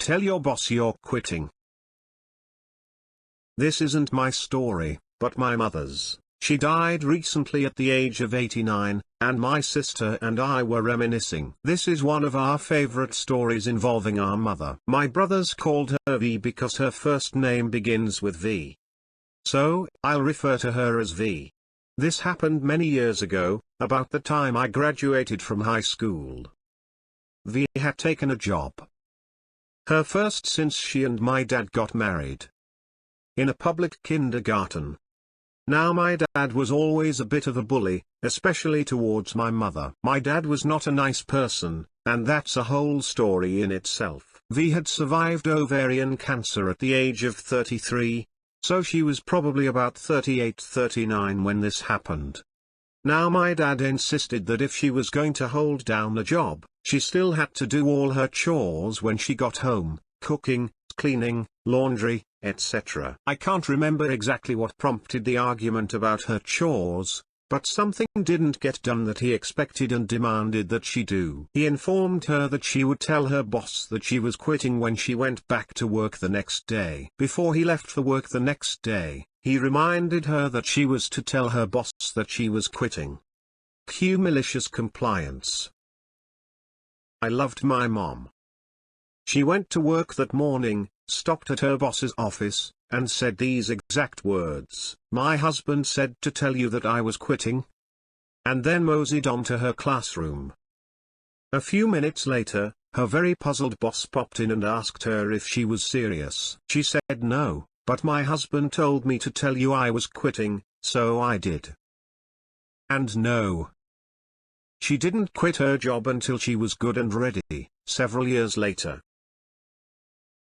tell your boss you're quitting. This isn't my story, but my mother's. She died recently at the age of 89, and my sister and I were reminiscing. This is one of our favorite stories involving our mother. My brothers called her V because her first name begins with V. So, I'll refer to her as V. This happened many years ago, about the time I graduated from high school. V had taken a job. Her first since she and my dad got married. In a public kindergarten. Now my dad was always a bit of a bully, especially towards my mother. My dad was not a nice person, and that's a whole story in itself. V had survived ovarian cancer at the age of 33, so she was probably about 38-39 when this happened. Now my dad insisted that if she was going to hold down a job, she still had to do all her chores when she got home, cooking, cleaning, laundry, etc. I can't remember exactly what prompted the argument about her chores, but something didn't get done that he expected and demanded that she do. He informed her that she would tell her boss that she was quitting when she went back to work the next day. Before he left for work the next day, he reminded her that she was to tell her boss that she was quitting. Cue malicious compliance. I loved my mom. She went to work that morning, stopped at her boss's office, and said these exact words: "My husband said to tell you that I was quitting," and then moseyed on to her classroom. A few minutes later, her very puzzled boss popped in and asked her if she was serious. She said no, but my husband told me to tell you I was quitting, so I did. And no. She didn't quit her job until she was good and ready, several years later.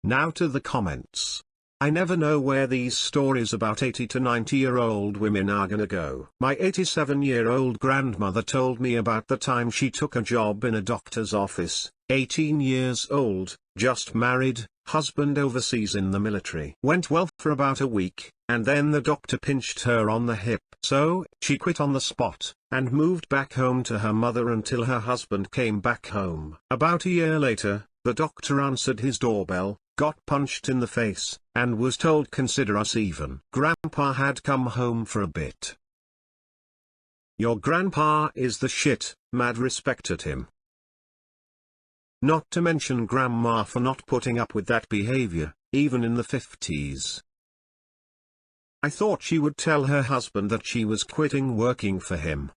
Now to the comments. I never know where these stories about 80 to 90-year-old women are gonna go. My 87-year-old grandmother told me about the time she took a job in a doctor's office, 18 years old, just married, husband overseas in the military. Went well for about a week, and then the doctor pinched her on the hip. So, she quit on the spot, and moved back home to her mother until her husband came back home. About a year later, the doctor answered his doorbell, got punched in the face, and was told consider us even. Grandpa had come home for a bit. Your grandpa is the shit, mad respect at him. Not to mention grandma for not putting up with that behavior, even in the 50s. I thought she would tell her husband that she was quitting working for him.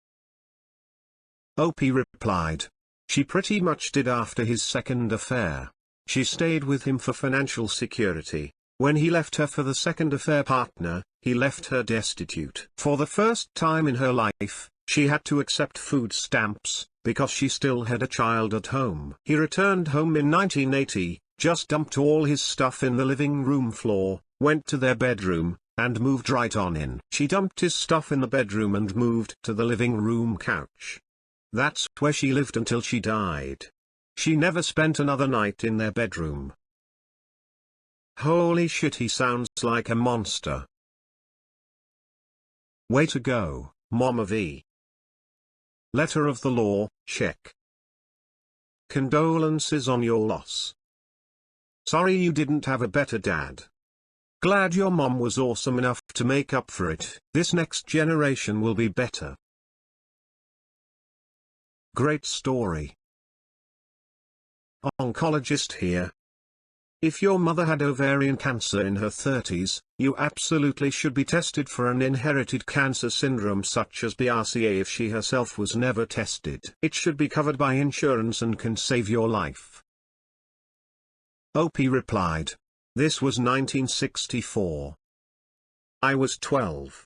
OP replied. She pretty much did after his second affair. She stayed with him for financial security. When he left her for the second affair partner, he left her destitute. For the first time in her life, she had to accept food stamps, because she still had a child at home. He returned home in 1980, just dumped all his stuff in the living room floor, went to their bedroom, and moved right on in. She dumped his stuff in the bedroom and moved to the living room couch. That's where she lived until she died. She never spent another night in their bedroom. Holy shit, he sounds like a monster. Way to go, Mama V. Letter of the law, check. Condolences on your loss. Sorry you didn't have a better dad. Glad your mom was awesome enough to make up for it. This next generation will be better. Great story. Oncologist here. If your mother had ovarian cancer in her 30s, you absolutely should be tested for an inherited cancer syndrome such as BRCA if she herself was never tested. It should be covered by insurance and can save your life. OP replied. This was 1964. I was 12.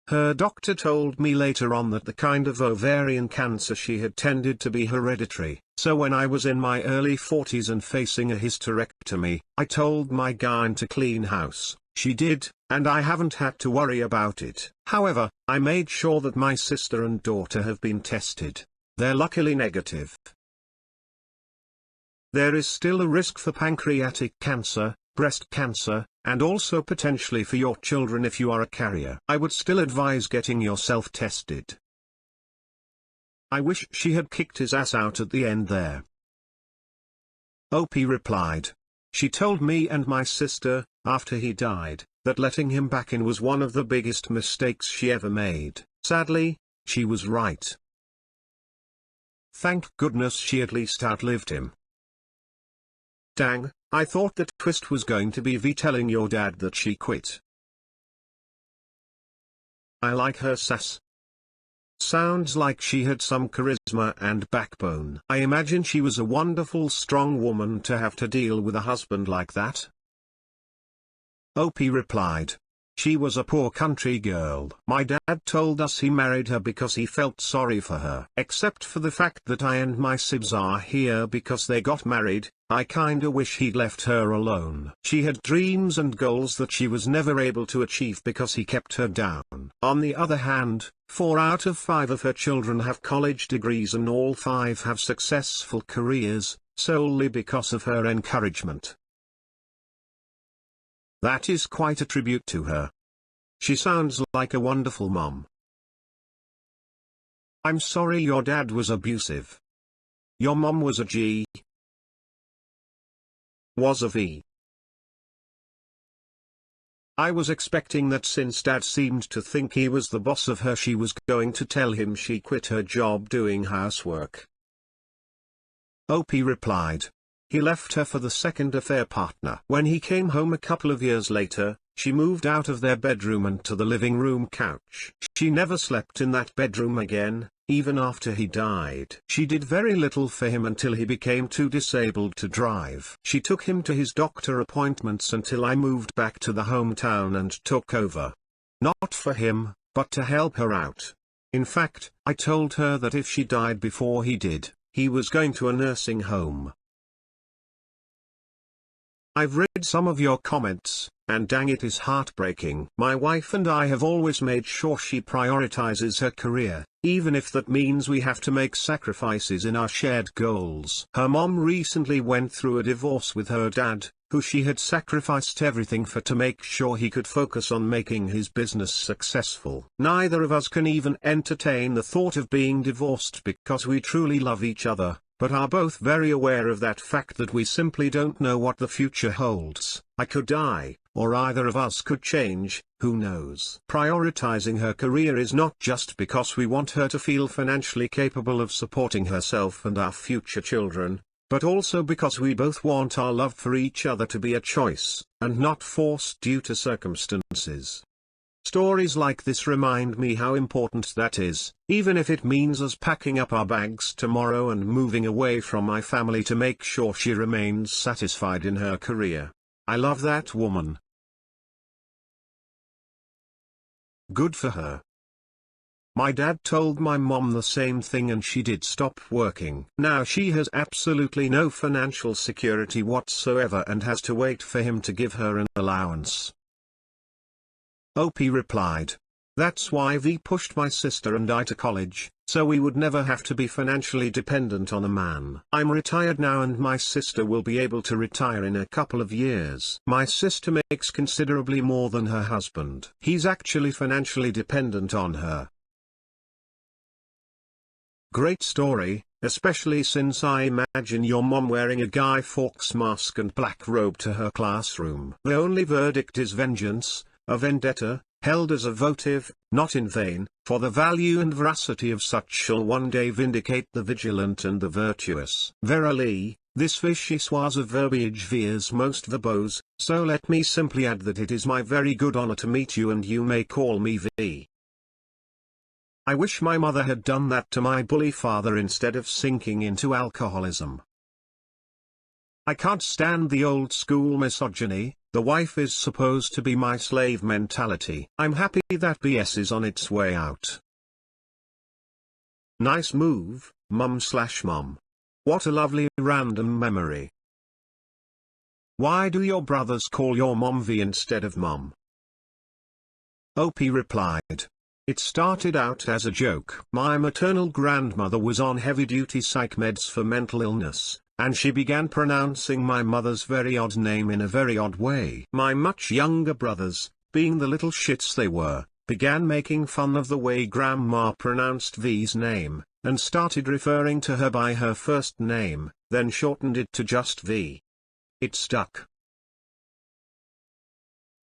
Her doctor told me later on that the kind of ovarian cancer she had tended to be hereditary, so when I was in my early 40s and facing a hysterectomy, I told my gyne to clean house. She did, and I haven't had to worry about it. However, I made sure that my sister and daughter have been tested. They're luckily negative. There is still a risk for pancreatic cancer, breast cancer, and also potentially for your children if you are a carrier. I would still advise getting yourself tested. I wish she had kicked his ass out at the end there. OP replied, She told me and my sister, after he died, that letting him back in was one of the biggest mistakes she ever made. Sadly, she was right. Thank goodness she at least outlived him. Dang, I thought the twist was going to be V telling your dad that she quit. I like her sass. Sounds like she had some charisma and backbone. I imagine she was a wonderful strong woman to have to deal with a husband like that. Opie replied. She was a poor country girl. My dad told us he married her because he felt sorry for her. Except for the fact that I and my sibs are here because they got married, I kinda wish he'd left her alone. She had dreams and goals that she was never able to achieve because he kept her down. On the other hand, 4 out of 5 of her children have college degrees and all 5 have successful careers, solely because of her encouragement. That is quite a tribute to her. She sounds like a wonderful mom. I'm sorry your dad was abusive. Your mom was a G. Was a V. I was expecting that since dad seemed to think he was the boss of her, she was going to tell him she quit her job doing housework. Opie replied. He left her for the second affair partner. When he came home a couple of years later, she moved out of their bedroom and to the living room couch. She never slept in that bedroom again, even after he died. She did very little for him until he became too disabled to drive. She took him to his doctor appointments until I moved back to the hometown and took over. Not for him, but to help her out. In fact, I told her that if she died before he did, he was going to a nursing home. I've read some of your comments, and dang, it is heartbreaking. My wife and I have always made sure she prioritizes her career, even if that means we have to make sacrifices in our shared goals. Her mom recently went through a divorce with her dad, who she had sacrificed everything for to make sure he could focus on making his business successful. Neither of us can even entertain the thought of being divorced because we truly love each other, but are both very aware of that fact that we simply don't know what the future holds. I could die, or either of us could change, who knows. Prioritizing her career is not just because we want her to feel financially capable of supporting herself and our future children, but also because we both want our love for each other to be a choice, and not forced due to circumstances. Stories like this remind me how important that is, even if it means us packing up our bags tomorrow and moving away from my family to make sure she remains satisfied in her career. I love that woman. Good for her. My dad told my mom the same thing and she did stop working. Now she has absolutely no financial security whatsoever and has to wait for him to give her an allowance. Opie replied. That's why V pushed my sister and I to college, so we would never have to be financially dependent on a man. I'm retired now and my sister will be able to retire in a couple of years. My sister makes considerably more than her husband. He's actually financially dependent on her. Great story, especially since I imagine your mom wearing a Guy Fawkes mask and black robe to her classroom. The only verdict is vengeance, a vendetta, held as a votive, not in vain, for the value and veracity of such shall one day vindicate the vigilant and the virtuous. Verily, this vichyssoise of verbiage veers most verbose, so let me simply add that it is my very good honor to meet you and you may call me V. I wish my mother had done that to my bully father instead of sinking into alcoholism. I can't stand the old school misogyny, the wife is supposed to be my slave mentality. I'm happy that BS is on its way out. Nice move, mum/mom. What a lovely random memory. Why do your brothers call your mom V instead of mom? Opie replied. It started out as a joke. My maternal grandmother was on heavy-duty psych meds for mental illness, and she began pronouncing my mother's very odd name in a very odd way. My much younger brothers, being the little shits they were, began making fun of the way Grandma pronounced V's name, and started referring to her by her first name, then shortened it to just V. it stuck.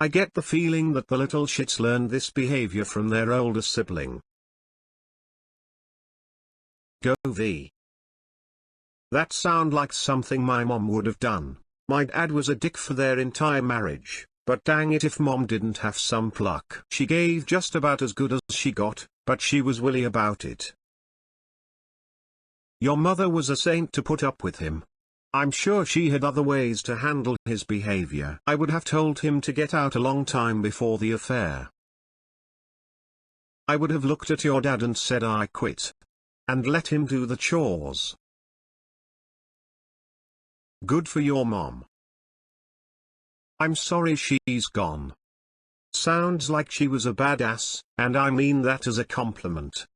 I get the feeling that the little shits learned this behavior from their older sibling. Go V. That sound like something my mom would have done. My dad was a dick for their entire marriage, but dang it if mom didn't have some pluck. She gave just about as good as she got, but she was willy about it. Your mother was a saint to put up with him. I'm sure she had other ways to handle his behavior. I would have told him to get out a long time before the affair. I would have looked at your dad and said I quit. And let him do the chores. Good for your mom. I'm sorry she's gone. Sounds like she was a badass, and I mean that as a compliment.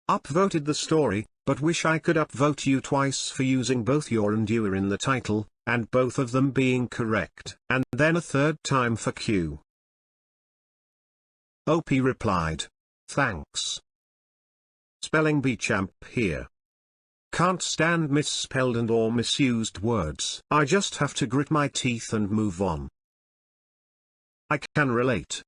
Upvoted the story, but wish I could upvote you twice for using both your and your in the title, and both of them being correct, and then a third time for Q. OP replied. Thanks. Spelling bee champ here. Can't stand misspelled and or misused words. I just have to grit my teeth and move on. I can relate.